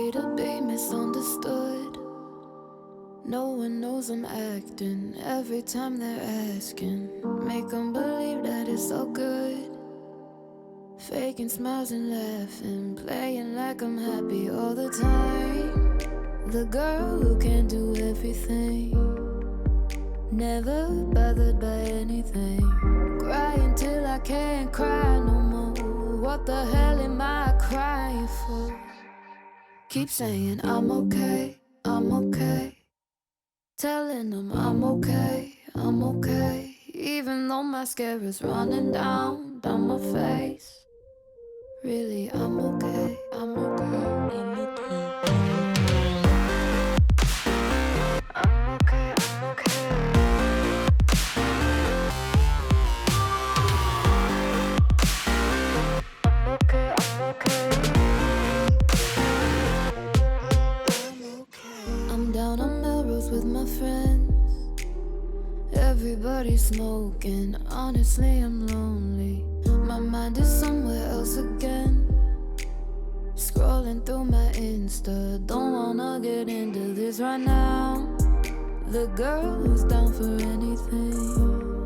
easy to be misunderstood. No one knows I'm acting every time they're asking. Make them believe that it's all good. Faking smiles and laughing, playing like I'm happy all the time. The girl who can do everything, never bothered by anything. Crying till I can't cry no more. What the hell am I crying for? Keep saying I'm okay, I'm okay. Telling them I'm okay, I'm okay. Even though mascara's running down my face. Really, I'm okay, I'm okay, I'm okay. I'm okay, I'm okay. I'm okay, I'm okay. I'm down on Melrose with my friends. Everybody's smoking, honestly I'm lonely. My mind is somewhere else again. Scrolling through my Insta, don't wanna get into this right now. The girl who's down for anything,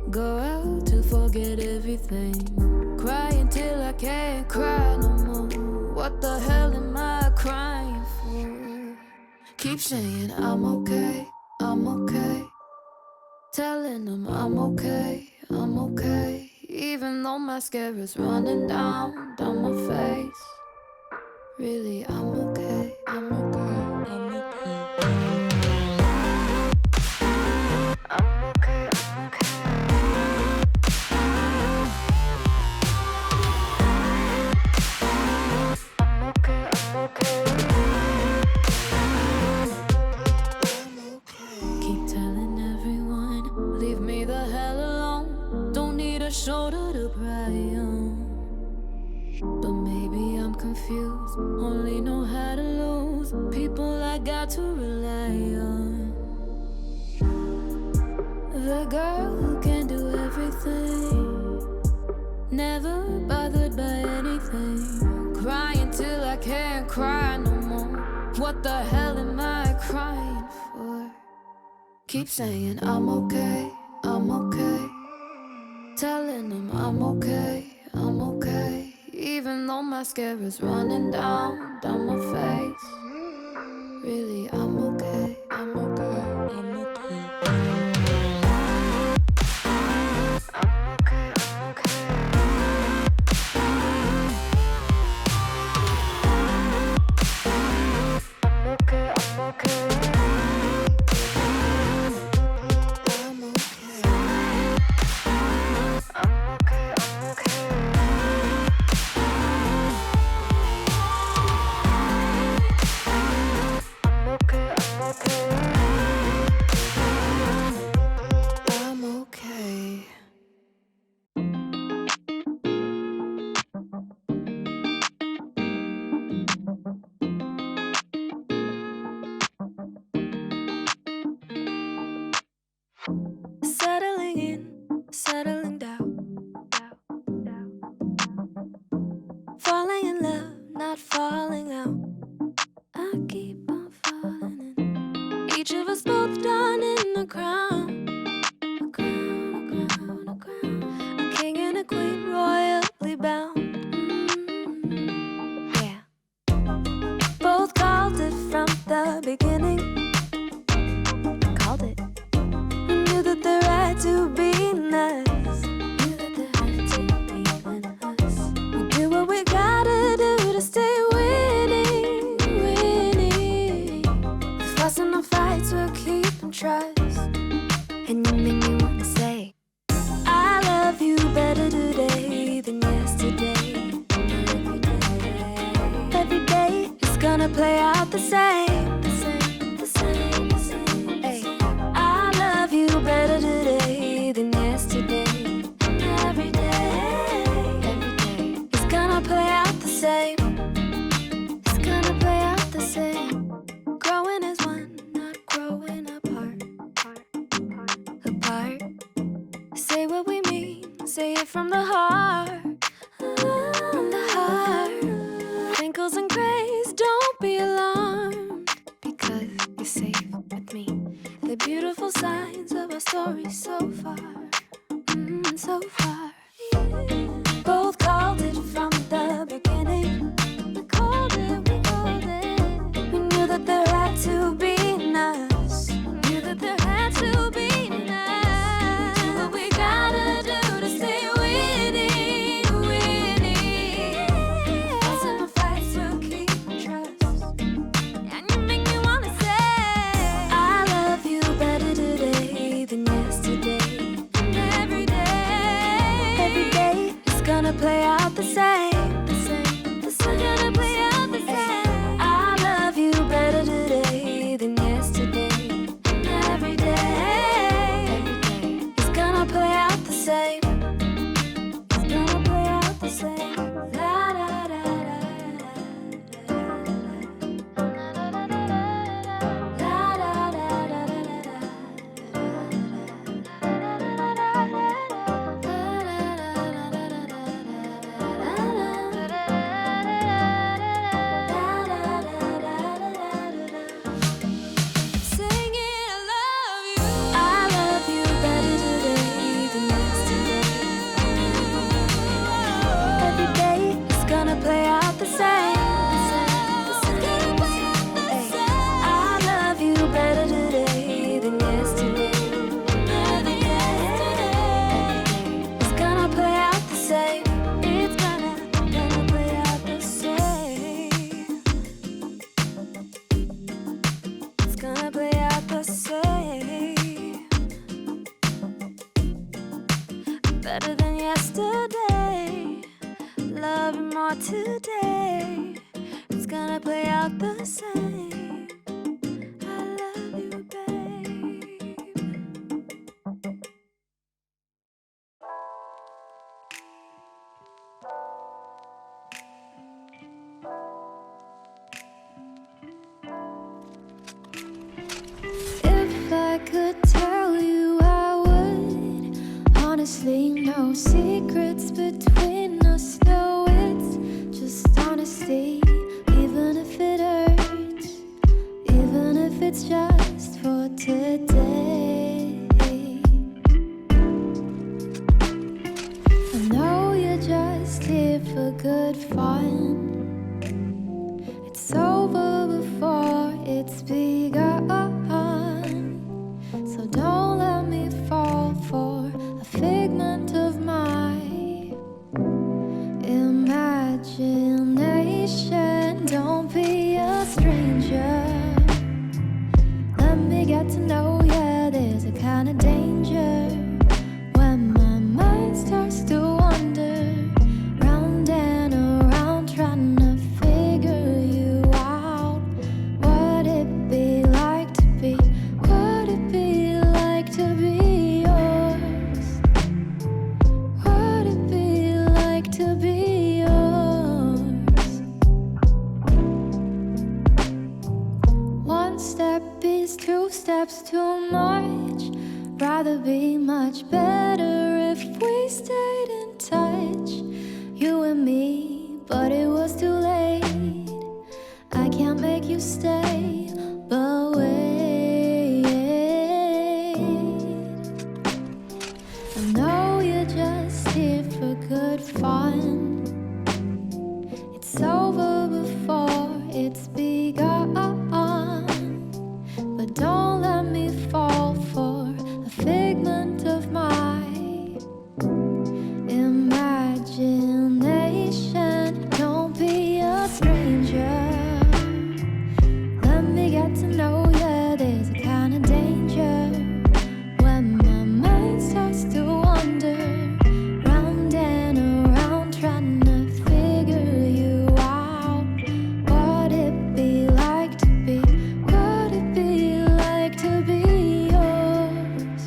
go out to forget everything. Crying till I can't cry no more. What the hell am I crying for? Keep saying I'm okay, I'm okay. Telling them I'm okay, I'm okay. Even though mascara's running down my face. Really, I'm okay, I'm okay, I'm okay. I'm okay, I'm okay. I'm okay, I'm okay. Keep telling everyone, leave me the hell alone. Don't need a shoulder to cry on. But maybe I'm confused, only know how to lose. People I got to rely on. The girl who can do everything, never bothered by anything. Crying till I can't cry no more. What the hell am I crying for? Keep saying I'm okay, I'm okay. Telling them I'm okay, I'm okay. Even though mascara's running down my face. Really, I'm okay, I'm okay, I'm okay. I'm okay, I'm okay. I'm okay, I'm okay. Settling in, settling down. Falling in love, not falling out. I keep on falling in. Each of us both done in a crown. A crown, a crown, a crown. A king and a queen, royally bound. Yeah. Both called it from the beginning. Called it. We knew that the right to be nice. Knew that the right to be us. We do what we gotta do to stay winning, winning. The fuss and the fights will keep them trust. And you make me wanna say, I love you better today than yesterday. Every day is gonna play out the same, the same, the same, the same. Hey, I love you better today than yesterday. Every day is gonna play out the same. It's gonna play out the same. Growing as one, not growing apart. Apart. Say what we mean, say it from the heart. From the heart. Wrinkles and grays Please don't be alarmed, because you're safe with me. The beautiful signs of our story so far, so far. Both called it from the beginning. We called it, we called it. We knew that there had to be an us. Knew that there had to be an us. Do what we gotta do to stay winning, winning. Fights and fights will keep trust. And you make me wanna say, I love you better today than yesterday. And every day is gonna play out the same, the same, the same. Gonna play out the same. I love you better today than yesterday. And every day is gonna play out the same. It's gonna play out the same. La da da da da da da da da play out the same. I love you better today than yesterday. Every day it's gonna play out the same. It's gonna play out the same. It's gonna play out the same. Better than yesterday. Love you more today. It's gonna play out the same. I love you, babe. If I could tell you, I would. Honestly, no secrets between us. No, it's just honesty. Even if it hurts, even if it's just for today. I know you're just here for good fun. It's over before it's begun. So don't let me fall for a figment of my imagination. Don't be a stranger. Let me get to know ya. There's a kind of danger when my mind starts to wander round and around, trying to figure you out. Would it be like to be? Would it be like to be yours? Would it be like to be yours? One step is two steps too much. Rather be much better if we stayed in touch, you and me, but it was too late. I can't make you stay, but wait. I know you're just here for good fun. It's over before it's begun. But don't let me fall for a figment of my imagination. Don't be a stranger. Let me get to know ya. There's a kind of danger when my mind starts to wander round and around, trying to figure you out. Would it be like to be? Would it be like to be yours?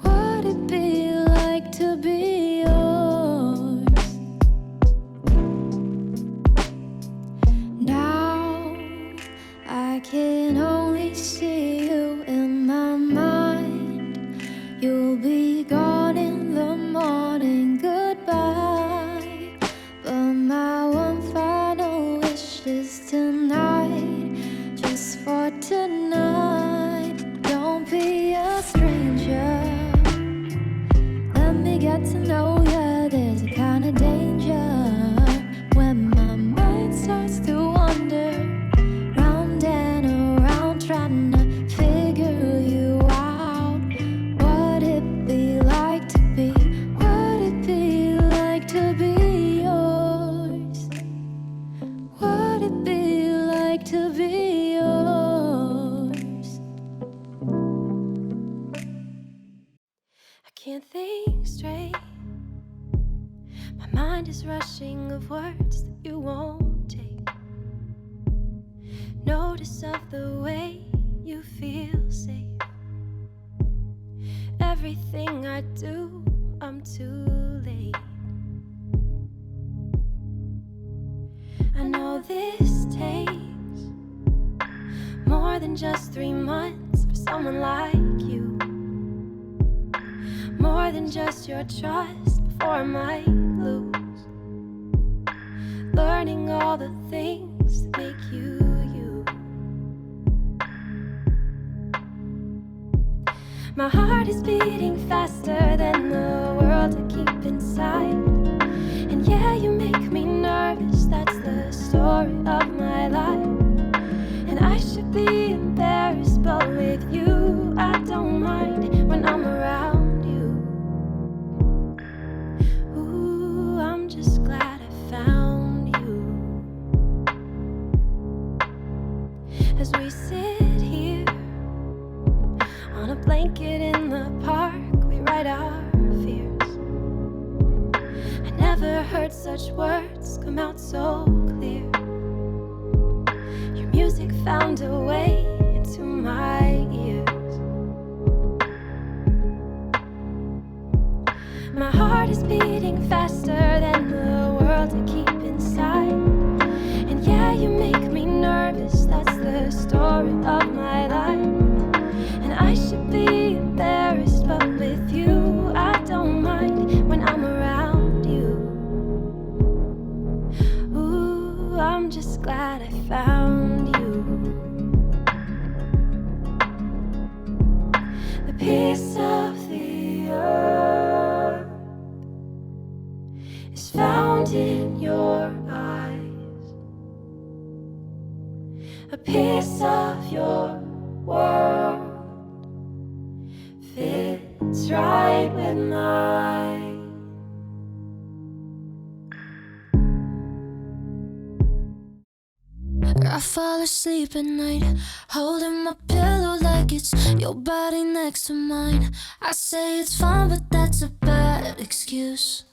Would it be like to be yours? Now I can only see you in my mind. You'll be gone in the morning, goodbye. But my one final wish is think straight. My mind is rushing of words that you won't take. Notice of the way you feel safe. Everything I do, I'm too late. I know this takes more than just 3 months for someone like you. More than just your trust before I might lose. Learning all the things that make you you. My heart is beating faster than the world I keep inside. And yeah, you make me nervous, that's the story of my life. And I should be embarrassed, but with you I don't mind when I'm around you. Ooh, I'm just glad I found you. As we sit here on a blanket in the park, we write our fears. I never heard such words come out so clear. Your music found a way into my ears. My heart is beating faster than the world I keep inside. And yeah, you make me nervous, that's the story of my life. And I should be embarrassed, but with you I don't mind when I'm around you. Ooh, I'm just glad I found you. The piece of the earth is found in your eyes. A piece of your world fits right with mine. I fall asleep at night, holding my pillow like it's your body next to mine. I say it's fine, but that's a bad excuse.